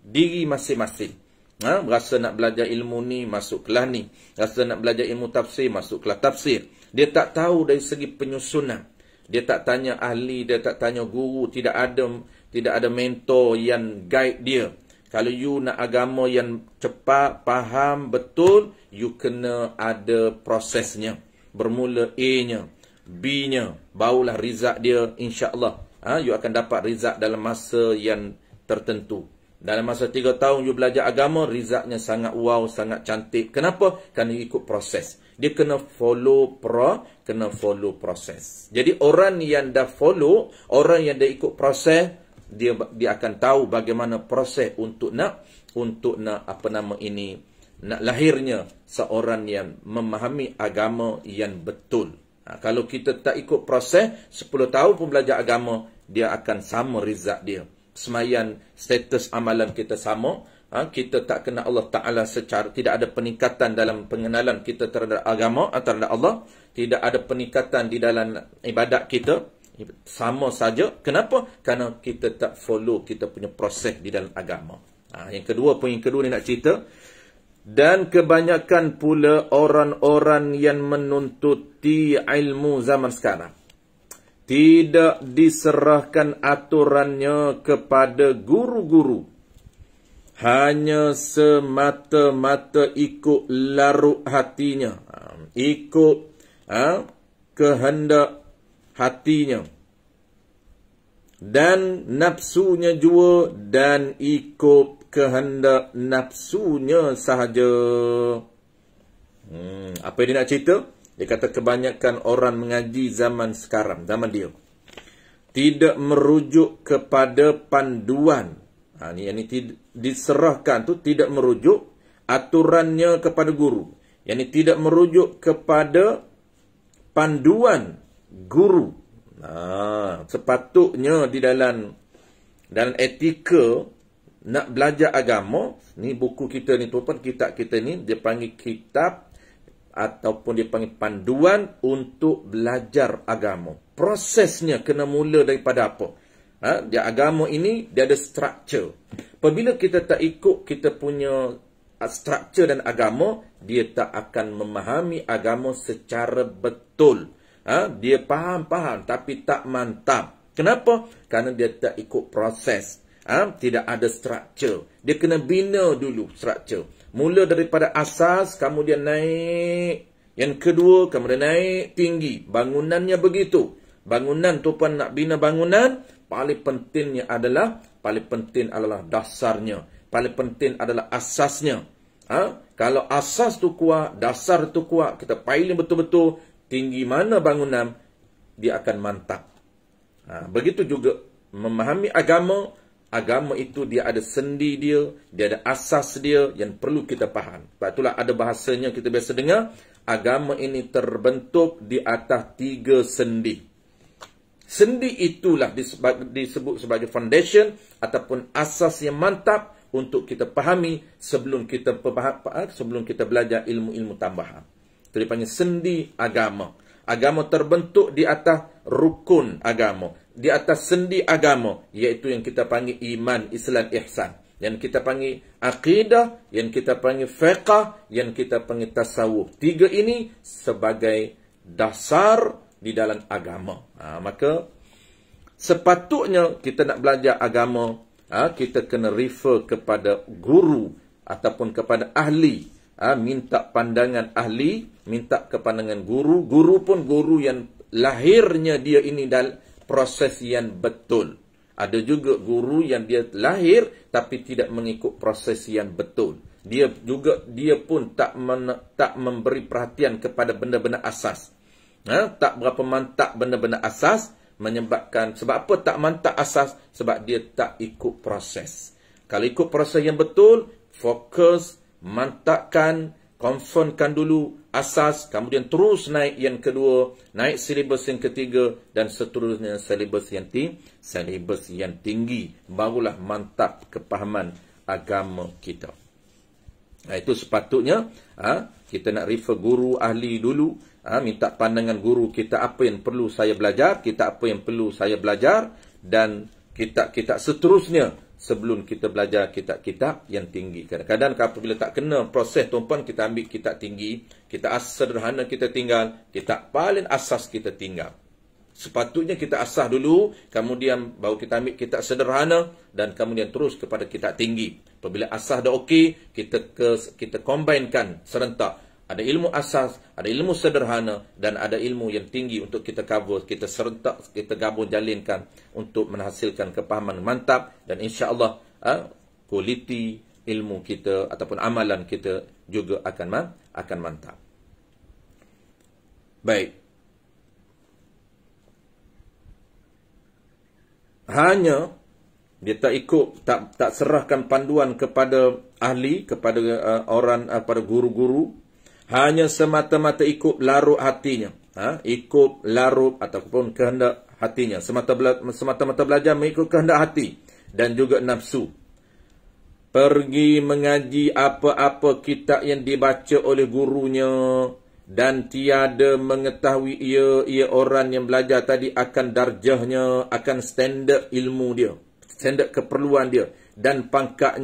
diri masing-masing. Rasa nak belajar ilmu ni, masuk kelas ni. Rasa nak belajar ilmu tafsir, masuk kelas tafsir. Dia tak tahu dari segi penyusunan. Dia tak tanya ahli, dia tak tanya guru, tidak ada mentor yang guide dia. Kalau you nak agama yang cepat, faham, betul, you kena ada prosesnya. Bermula A-nya, B-nya, barulah result dia, insya-Allah. You akan dapat result dalam masa yang tertentu. Dalam masa 3 tahun you belajar agama, resultnya sangat wow, sangat cantik. Kenapa? Kerana you ikut proses. Dia kena follow proses. Jadi orang yang dah follow, orang yang dah ikut proses, dia akan tahu bagaimana proses untuk nak nak lahirnya seorang yang memahami agama yang betul. Kalau kita tak ikut proses, 10 tahun pun belajar agama, dia akan sama result dia. Semayan status amalan kita sama, kita tak kenal Allah Ta'ala secara, tidak ada peningkatan dalam pengenalan kita terhadap agama, terhadap Allah, tidak ada peningkatan di dalam ibadat kita, sama saja. Kenapa? Kerana kita tak follow kita punya proses di dalam agama. Yang kedua, poin kedua ni nak cerita. Dan kebanyakan pula orang-orang yang menuntuti ilmu zaman sekarang tidak diserahkan aturannya kepada guru-guru, hanya semata-mata ikut larut hatinya, ikut kehendak hatinya. dan nafsunya jua, dan ikut kehendak nafsunya sahaja. Apa dia nak cerita? Dia kata kebanyakan orang mengaji zaman sekarang, zaman dia, tidak merujuk kepada panduan. Ini diserahkan tu tidak merujuk aturannya kepada guru. Yang tidak merujuk kepada panduan guru. Sepatutnya di dalam etika nak belajar agama, ni buku kita ni tuan, kitab kita ni dia panggil kitab ataupun dia panggil panduan untuk belajar agama. Prosesnya kena mula daripada apa? Dia agama ini dia ada structure. Apabila kita tak ikut kita punya structure dan agama, dia tak akan memahami agama secara betul. Dia faham tapi tak mantap. Kenapa? Kerana dia tak ikut proses. Tidak ada structure. Dia kena bina dulu structure. Mula daripada asas, kemudian naik. Yang kedua, kemudian naik tinggi. Bangunannya begitu. Bangunan tu pun nak bina bangunan, paling penting adalah dasarnya. Paling penting adalah asasnya. Kalau asas tu kuat, dasar tu kuat, kita piling betul-betul, tinggi mana bangunan, dia akan mantap. Begitu juga memahami agama. Agama itu dia ada sendi dia ada asas dia yang perlu kita faham. Sebab itulah ada bahasanya kita biasa dengar, agama ini terbentuk di atas 3 sendi. Sendi itulah disebut sebagai foundation ataupun asas yang mantap untuk kita fahami sebelum kita belajar ilmu-ilmu tambahan. Itu dipanggil sendi agama. Agama terbentuk di atas rukun agama, di atas sendi agama, iaitu yang kita panggil iman, Islam, ihsan, yang kita panggil akidah, yang kita panggil fiqh, yang kita panggil tasawuf. 3 ini sebagai dasar di dalam agama. Maka sepatutnya kita nak belajar agama, kita kena refer kepada guru ataupun kepada ahli. Minta pandangan ahli, minta kepandangan guru. Guru pun guru yang lahirnya dia ini dalam proses yang betul. Ada juga guru yang dia lahir tapi tidak mengikut proses yang betul. Dia pun tak memberi perhatian kepada benda-benda asas. Tak berapa mantap benda-benda asas, menyebabkan, sebab apa tak mantap asas? Sebab dia tak ikut proses. Kalau ikut proses yang betul, fokus, mantapkan, confirmkan dulu asas, kemudian terus naik yang kedua, naik silibus yang ketiga, dan seterusnya silibus yang tinggi. Barulah mantap kepahaman agama kita. Itu sepatutnya kita nak refer guru ahli dulu, minta pandangan guru kita, apa yang perlu saya belajar, kita apa yang perlu saya belajar, dan kita seterusnya sebelum kita belajar kitab-kitab yang tinggi. Kadang-kadang apabila tak kena proses tuan-puan, kita ambil kitab tinggi, kita sederhana kita tinggal, kitab paling asas kita tinggal. Sepatutnya kita asah dulu, kemudian baru kita ambil kitab sederhana, dan kemudian terus kepada kitab tinggi. Apabila asas dah okey, kita combinekan serentak. Ada ilmu asas, ada ilmu sederhana, dan ada ilmu yang tinggi untuk kita cover, kita serentak, kita gabung jalinkan untuk menghasilkan kepahaman mantap, dan insya-Allah kualiti ilmu kita ataupun amalan kita juga akan mantap. Baik. Hanya dia tak ikut, tak serahkan panduan kepada ahli, kepada orang, pada guru-guru, hanya semata-mata ikut larut hatinya, ikut larut ataupun kehendak hatinya, semata-mata belajar mengikut kehendak hati dan juga nafsu. Pergi mengaji apa-apa kitab yang dibaca oleh gurunya, dan tiada mengetahui ia orang yang belajar tadi akan darjahnya, akan standard ilmu dia, standard keperluan dia, dan pangkat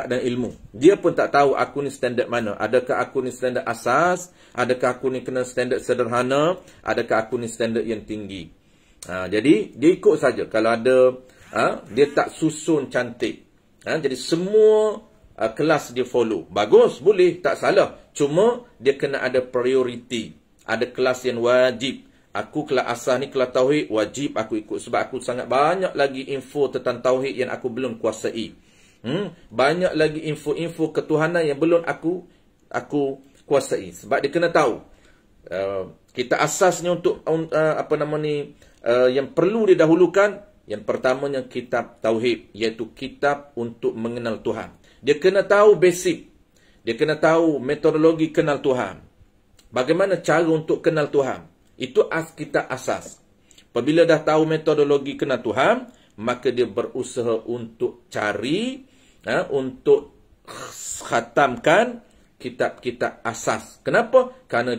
dan ilmu. Dia pun tak tahu aku ni standard mana. Adakah aku ni standard asas? Adakah aku ni kena standard sederhana? Adakah aku ni standard yang tinggi? Jadi dia ikut saja. Kalau ada dia tak susun cantik. Jadi semua kelas dia follow. Bagus, boleh, tak salah. Cuma dia kena ada priority. Ada kelas yang wajib, Aku kelas asas ni, kelas tauhid, wajib aku ikut. Sebab aku sangat banyak lagi info tentang tauhid yang aku belum kuasai. Banyak lagi info-info ketuhanan yang belum aku kuasai. Sebab dia kena tahu. Kita asasnya untuk yang perlu didahulukan. Yang pertamanya kitab tauhid, iaitu kitab untuk mengenal Tuhan. Dia kena tahu basic. Dia kena tahu metodologi kenal Tuhan. Bagaimana cara untuk kenal Tuhan. Itu kitab asas. Apabila dah tahu metodologi kenal Tuhan, maka dia berusaha untuk cari, untuk khatamkan kitab-kitab asas. Kenapa? Kerana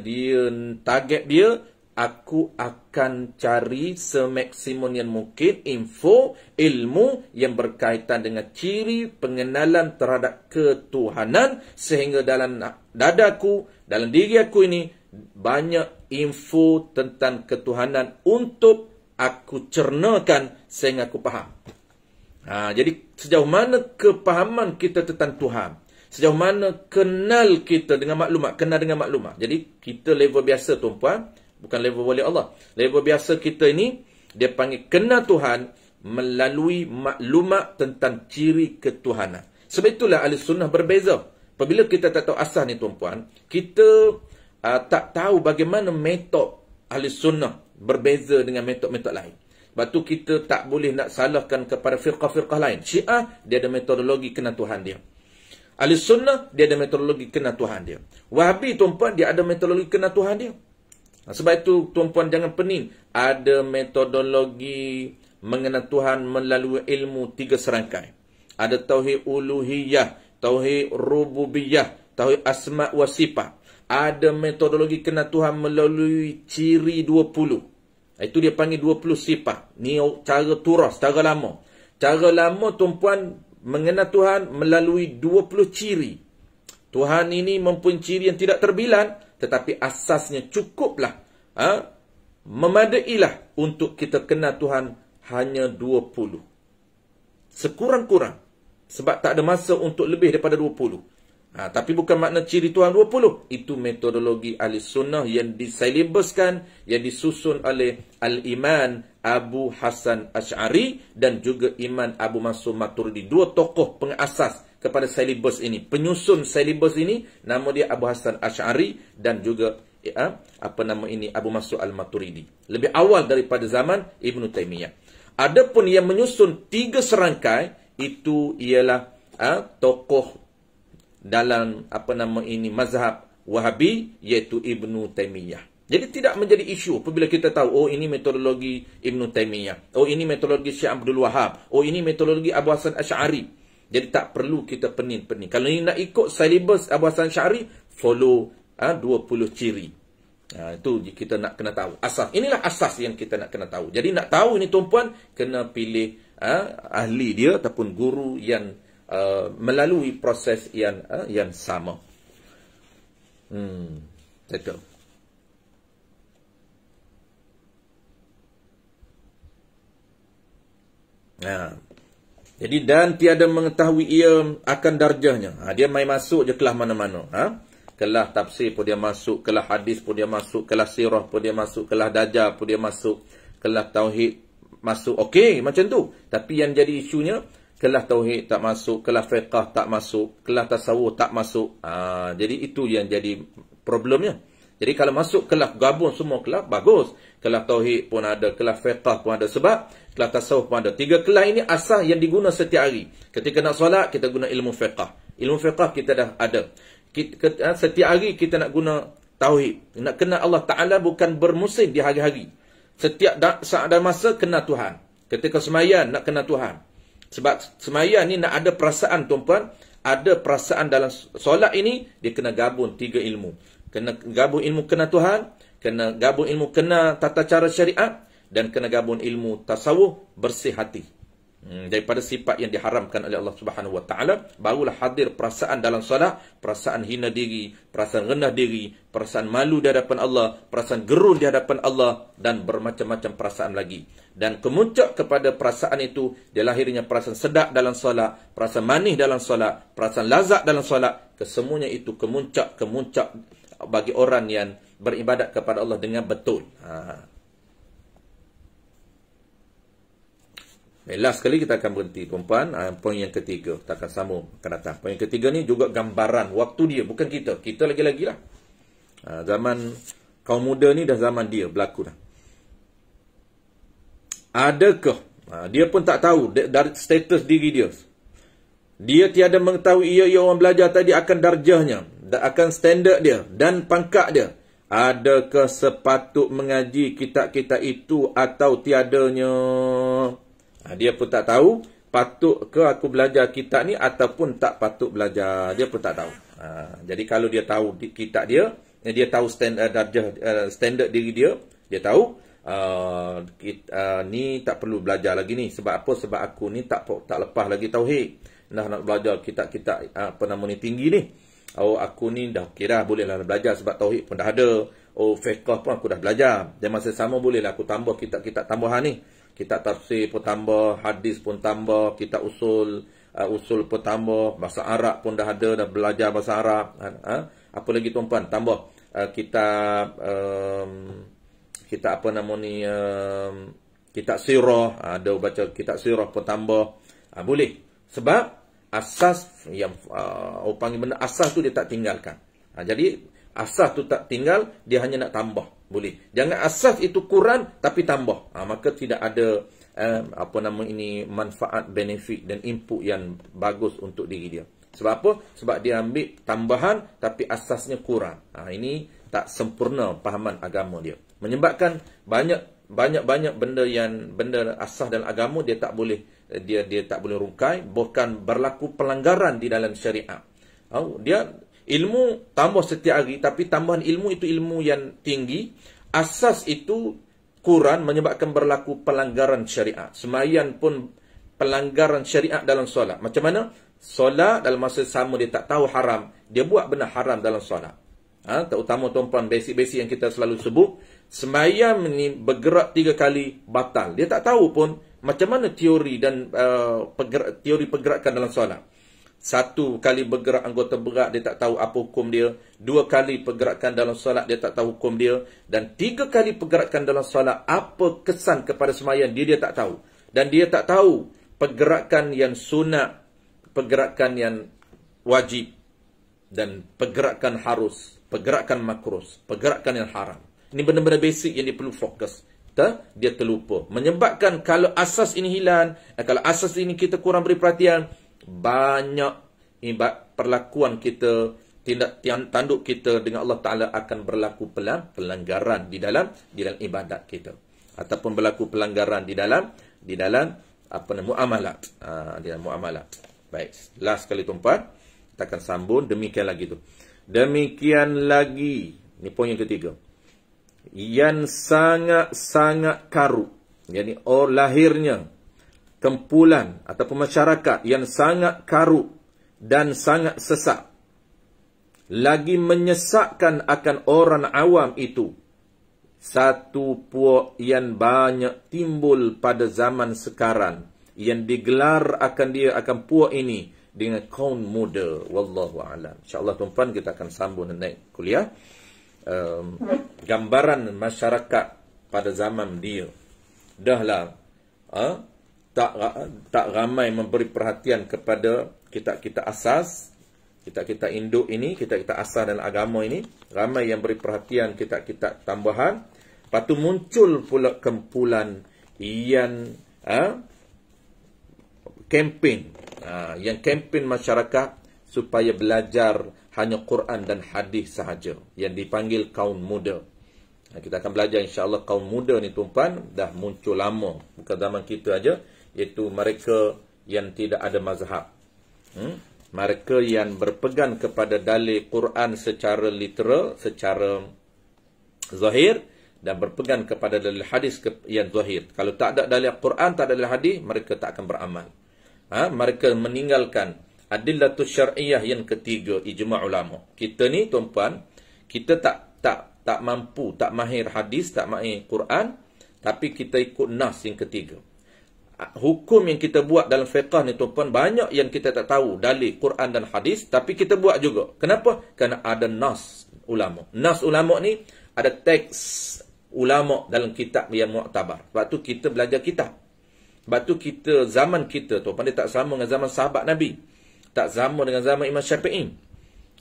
target dia, aku akan cari semaksimum yang mungkin info, ilmu yang berkaitan dengan ciri pengenalan terhadap ketuhanan, sehingga dalam dadaku, dalam diri aku ini, banyak info tentang ketuhanan untuk aku cernakan sehingga aku faham. Jadi sejauh mana kepahaman kita tentang Tuhan, sejauh mana kenal kita dengan maklumat, kenal dengan maklumat. Jadi kita level biasa tuan-puan, bukan level wali Allah. Level biasa kita ini, dia panggil kenal Tuhan melalui maklumat tentang ciri ketuhanan. Sebab itulah ahli sunnah berbeza. Apabila kita tak tahu asas ni tuan-puan, kita tak tahu bagaimana metod ahli sunnah berbeza dengan metod-metod lain. Sebab tu kita tak boleh nak salahkan kepada firqah-firqah lain. Syiah, dia ada metodologi kenal Tuhan dia. Ahli sunnah, dia ada metodologi kenal Tuhan dia. Wahabi tuan-puan, dia ada metodologi kenal Tuhan dia. Sebab itu tuan-puan jangan pening. Ada metodologi mengenal Tuhan melalui ilmu 3 serangkai. Ada tauhid uluhiyah, tauhid rububiyah, tauhid asma' wa sifat. Ada metodologi kenal Tuhan melalui ciri 20. Itu dia panggil 20 sifat. Ni cara turas, cara lama. Cara lama tuan-puan mengenal Tuhan melalui 20 ciri. Tuhan ini mempunyai ciri yang tidak terbilang, tetapi asasnya cukuplah. Memadailah untuk kita kenal Tuhan hanya 20. Sekurang-kurang. Sebab tak ada masa untuk lebih daripada 20. Tapi bukan makna ciri Tuhan 20. Itu metodologi ahli sunnah yang disilibuskan, yang disusun oleh Al-Iman Abu Hasan Asy'ari dan juga Iman Abu Mansur Maturidi. 2 tokoh pengasas kepada silibus ini. Penyusun silibus ini, nama dia Abu Hasan Asy'ari dan juga Abu Mansur Al-Maturidi. Lebih awal daripada zaman Ibn Taymiyah. Adapun yang menyusun 3 serangkai, itu ialah tokoh dalam mazhab Wahabi, iaitu Ibn Taymiyah. Jadi tidak menjadi isu apabila kita tahu, ini metodologi Ibn Taymiyah, ini metodologi Syekh Abdul Wahab, ini metodologi Abu Hasan Asy'ari. Jadi tak perlu kita pening-pening. Kalau ni nak ikut silibus Abu Hasan Asy'ari, follow 20 ciri. Itu kita nak kena tahu. Asas. Inilah asas yang kita nak kena tahu. Jadi nak tahu ini tuan-puan, kena pilih ahli dia ataupun guru yang melalui proses yang sama. Betul. Jadi dan tiada mengetahui ia akan darjahnya. Dia main masuk je kelas mana-mana. Kelas tafsir pun dia masuk, kelas hadis pun dia masuk, kelas sirah pun dia masuk, kelas dajar pun dia masuk, kelas tauhid masuk. Okey, macam tu. Tapi yang jadi isunya, kelas tauhid tak masuk, kelas fiqh tak masuk, kelas tasawuf tak masuk. Jadi itu yang jadi problemnya. Jadi kalau masuk kelas, gabung semua kelas, bagus. Kelas tauhid pun ada, kelas fiqh pun ada. Sebab kelas tasawuf pun ada. 3 kelas ini asas yang diguna setiap hari. Ketika nak solat, kita guna ilmu fiqh. Ilmu fiqh kita dah ada. Setiap hari kita nak guna tauhid. Nak kenal Allah Ta'ala bukan bermusim di hari-hari. Setiap saat dan masa kenal Tuhan. Ketika semayan nak kenal Tuhan. Sebab semayan ni nak ada perasaan tuan-puan. Ada perasaan dalam solat ini, dia kena gabung 3 ilmu. Kena gabung ilmu kenal Tuhan, kena gabung ilmu kenal tata cara syariat, dan kena gabung ilmu tasawuf, bersih hati. Daripada sifat yang diharamkan oleh Allah Subhanahu Wa Taala, barulah hadir perasaan dalam solat, perasaan hina diri, perasaan rendah diri, perasaan malu di hadapan Allah, perasaan gerun di hadapan Allah, dan bermacam-macam perasaan lagi. Dan kemuncak kepada perasaan itu, dia lahirnya perasaan sedap dalam solat, perasaan manis dalam solat, perasaan lazat dalam solat. Kesemuanya itu kemuncak bagi orang yang beribadat kepada Allah dengan betul. Last sekali kita akan berhenti tuan-puan. Poin yang ketiga, kita akan sambung akan datang. Poin yang ketiga ni juga gambaran waktu dia, bukan kita. Kita lagi-lagi lah. Zaman kaum muda ni dah zaman dia berlaku dah. Adakah dia pun tak tahu dari status diri dia. Dia tiada mengetahui ia orang belajar tadi akan darjahnya, akan standard dia dan pangkat dia. Adakah sepatut mengaji kitab-kitab itu atau tiadanya? Dia pun tak tahu, patut ke aku belajar kitab ni ataupun tak patut belajar. Dia pun tak tahu. Jadi kalau dia tahu kitab dia tahu standard diri dia, dia tahu ni tak perlu belajar lagi ni. Sebab apa? Sebab aku ni tak lepas lagi tauhid. Nak belajar kitab-kitab tinggi ni. Aku ni dah okey dah, bolehlah belajar sebab tauhid pun dah ada. Fiqh pun aku dah belajar. Dan masa sama bolehlah aku tambah kitab-kitab tambahan ni. Kitab tafsir pun tambah, hadis pun tambah, kitab usul pun tambah, bahasa Arab pun dah ada, dah belajar bahasa Arab. Apa lagi tuan-puan? Tambah kitab kitab sirah, ada baca kitab sirah pun tambah. Boleh. Sebab asas yang orang panggil benda asas tu dia tak tinggalkan. Jadi asas tu tak tinggal, dia hanya nak tambah. Boleh. Jangan asas itu kurang tapi tambah. Maka tidak ada manfaat, benefit dan input yang bagus untuk diri dia. Sebab apa? Sebab dia ambil tambahan tapi asasnya kurang. Ini tak sempurna pahaman agama dia. Menyebabkan banyak benda asas dalam agama dia tak boleh rungkai, bahkan berlaku pelanggaran di dalam syariat. Dia ilmu tambah setiap hari, tapi tambahan ilmu itu ilmu yang tinggi, asas itu kurang, menyebabkan berlaku pelanggaran syariat. Sembahyang pun pelanggaran syariat dalam solat. Macam mana? Solat dalam masa sama dia tak tahu haram, dia buat benda haram dalam solat. Terutama tuan-puan, basic-basic yang kita selalu sebut, sembahyang ni bergerak 3 kali batal. Dia tak tahu pun macam mana teori dan teori pergerakan dalam solat. 1 kali bergerak anggota berat, dia tak tahu apa hukum dia. 2 kali pergerakan dalam solat, dia tak tahu hukum dia. Dan 3 kali pergerakan dalam solat, apa kesan kepada sembahyang, dia tak tahu. Dan dia tak tahu pergerakan yang sunat, pergerakan yang wajib, dan pergerakan harus, pergerakan makruh, pergerakan yang haram. Ini benda-benda basic yang dia perlu fokus. Dia terlupa. Menyebabkan kalau asas ini hilang, kalau asas ini kita kurang beri perhatian, banyak perlakuan kita, tindak tanduk kita dengan Allah Ta'ala akan berlaku pelanggaran di dalam ibadat kita. Ataupun berlaku pelanggaran di dalam muamalat. Di dalam muamalat. Baik, last kali tuan-puan, kita akan sambung demikian lagi tu. Demikian lagi, ni poin yang ketiga, yang sangat-sangat karut, yakni lahirnya kumpulan ataupun masyarakat yang sangat karut dan sangat sesat, lagi menyesatkan akan orang awam itu, satu puak yang banyak timbul pada zaman sekarang, yang digelar akan puak ini dengan kaum muda. Wallahu a'lam. InsyaAllah tuan-tuan kita akan sambung naik kuliah. Gambaran masyarakat pada zaman dia dahlah tak ramai memberi perhatian kepada kitab-kitab asas, kitab-kitab induk ini, kitab-kitab asas dalam agama ini. Ramai yang beri perhatian kitab-kitab tambahan. Lepas tu muncul pula kumpulan yang kempen, yang kempen masyarakat supaya belajar hanya Quran dan hadis sahaja, yang dipanggil kaum muda. Kita akan belajar insya-Allah kaum muda ni tuan-tuan dah muncul lama, bukan zaman kita aja, iaitu mereka yang tidak ada mazhab. Mereka yang berpegang kepada dalil Quran secara literal, secara zahir, dan berpegang kepada dalil hadis yang zahir. Kalau tak ada dalil Quran, tak ada dalil hadis, mereka tak akan beramal. Mereka meninggalkan adillatus syar'iyah yang ketiga, ijma' ulama. Kita ni tuan-puan, kita tak mampu, tak mahir hadis, tak mahir Quran, tapi kita ikut nas yang ketiga. Hukum yang kita buat dalam fiqh ni tuan-puan, banyak yang kita tak tahu dalil Quran dan hadis, tapi kita buat juga. Kenapa? Kerana ada nas ulama. Nas ulama ni ada teks ulama dalam kitab yang mu'tabar. Sebab tu kita belajar kitab. Sebab tu zaman kita tu dia tak sama dengan zaman sahabat Nabi. Tak sama dengan zaman Imam Syafi'i.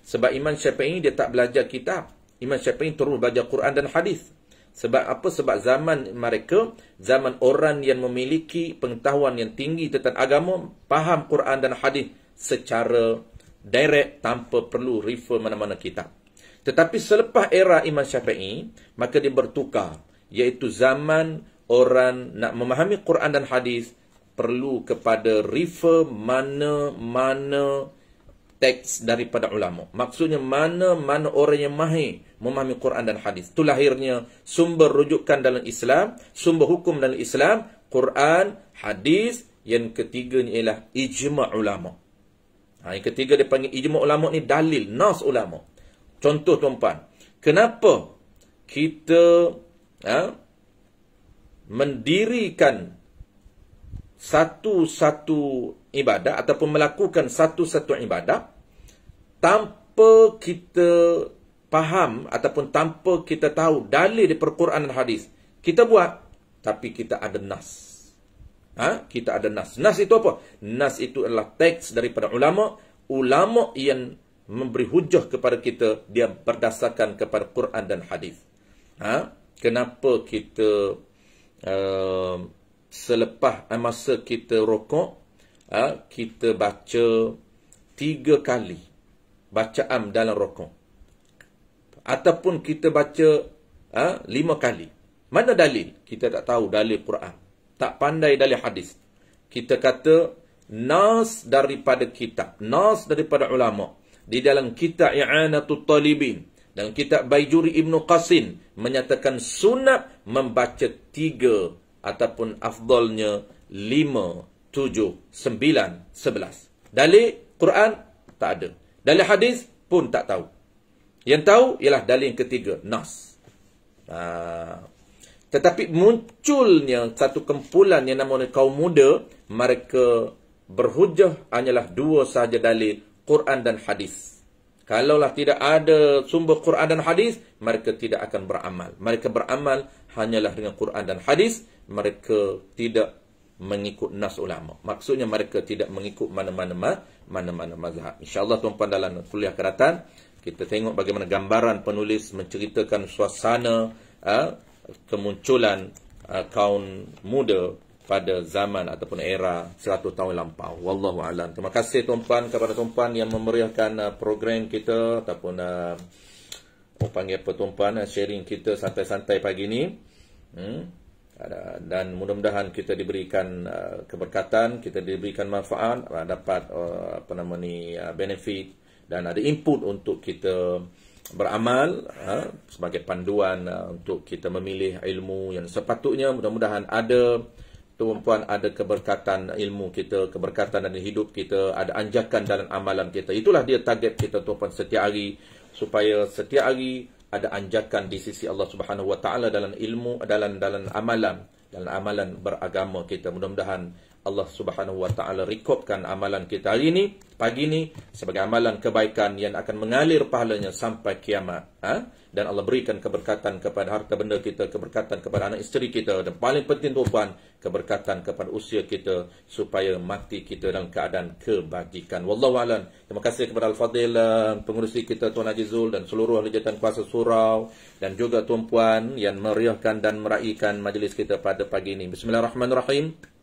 Sebab Imam Syafi'i dia tak belajar kitab. Imam Syafi'i terus belajar Quran dan hadis. Sebab apa? Sebab zaman mereka, zaman orang yang memiliki pengetahuan yang tinggi tentang agama, faham Quran dan hadis secara direct tanpa perlu refer mana-mana kitab. Tetapi selepas era Imam Syafi'i, maka dia bertukar. Iaitu zaman orang nak memahami Quran dan hadis perlu kepada refer mana-mana teks daripada ulama. Maksudnya mana-mana orang yang mahir memahami Quran dan hadis. Itu lahirnya sumber rujukan dalam Islam, sumber hukum dalam Islam, Quran, hadis. Yang ketiganya ialah ijma' ulama. Yang ketiga dia panggil ijma' ulama ni dalil, nas ulama. Contoh tuan-puan, kenapa kita mendirikan satu-satu ibadah ataupun melakukan satu-satu ibadah tanpa kita faham ataupun tanpa kita tahu dalil di Quran dan hadis. Kita buat, tapi kita ada nas. Kita ada nas. Nas itu apa? Nas itu adalah teks daripada ulama. Ulama yang memberi hujah kepada kita, dia berdasarkan kepada Quran dan hadis. Kenapa kita selepas masa kita rokok, kita baca 3 kali bacaan dalam rokok, ataupun kita baca 5 kali. Mana dalil? Kita tak tahu dalil Quran, tak pandai dalil hadis. Kita kata nas daripada kitab, nas daripada ulama. Di dalam kitab I'anatul Talibin, dalam kitab Baijuri Ibn Qasim, menyatakan sunat membaca 3 ataupun afdalnya 5, 7, 9, 11. Dalil Quran tak ada. Dalil hadis pun tak tahu. Yang tahu ialah dalil yang ketiga, nas. Tetapi munculnya satu kumpulan yang namanya kaum muda, mereka berhujah hanyalah 2 sahaja dalil, Quran dan hadis. Kalaulah tidak ada sumber Quran dan hadis, mereka tidak akan beramal. Mereka beramal hanyalah dengan Quran dan hadis. Mereka tidak mengikut nas ulama. Maksudnya mereka tidak mengikut mana-mana mazhab. InsyaAllah tuan-puan dalam kuliah akan datang, kita tengok bagaimana gambaran penulis menceritakan suasana kemunculan kaum muda pada zaman ataupun era 100 tahun lampau. Wallahu a'lam. Terima kasih tuan-puan kepada tuan-puan yang memeriahkan program kita ataupun panggil apa tuan-puan, sharing kita santai-santai pagi ni. Dan mudah-mudahan kita diberikan keberkatan, kita diberikan manfaat, dapat benefit dan ada input untuk kita beramal sebagai panduan untuk kita memilih ilmu yang sepatutnya. Mudah-mudahan ada tuan-puan, ada keberkatan ilmu kita, keberkatan dalam hidup kita, ada anjakan dalam amalan kita. Itulah dia target kita tuan-puan setiap hari, supaya setiap hari ada anjakan di sisi Allah Subhanahu Wa Taala dalam ilmu, dalam amalan beragama kita. Mudah-mudahan Allah Subhanahu Wa Taala rekodkan amalan kita hari ini, pagi ini, sebagai amalan kebaikan yang akan mengalir pahalanya sampai kiamat. Dan Allah berikan keberkatan kepada harta benda kita, keberkatan kepada anak isteri kita, dan paling penting tuan-puan, keberkatan kepada usia kita, supaya mati kita dalam keadaan kebajikan. Wallahu a'lam. Terima kasih kepada Al-Fadhil, pengurusi kita Tuan Haji Zul, dan seluruh ahli jawatan kuasa surau, dan juga tuan-puan yang meriahkan dan meraihkan majlis kita pada pagi ini. Bismillahirrahmanirrahim.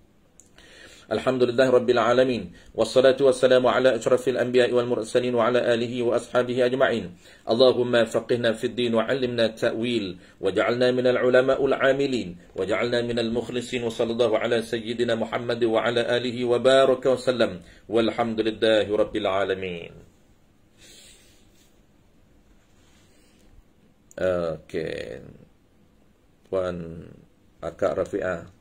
Alhamdulillah Rabbil Alamin. Wassalatu wassalamu ala ashrafil anbiya'i wal mursalin wa ala alihi wa ashabihi ajma'in. Allahumma faqihna fid din wa 'allimna ta'wil waj'alna minal ulama'ul 'amilin waj'alna minal mukhlisin wa sallallahu ala sayyidina Muhammad wa ala alihi wa baraka wa sallam. Walhamdulillahi Rabbil Alamin. Okey. Puan Akak Rafi'ah,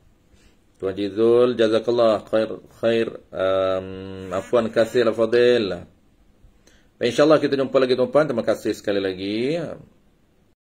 Tuan Jizul, jazakallah khair. Afwan kasih al-fadil. InsyaAllah kita jumpa lagi tuan-tuan. Terima kasih sekali lagi.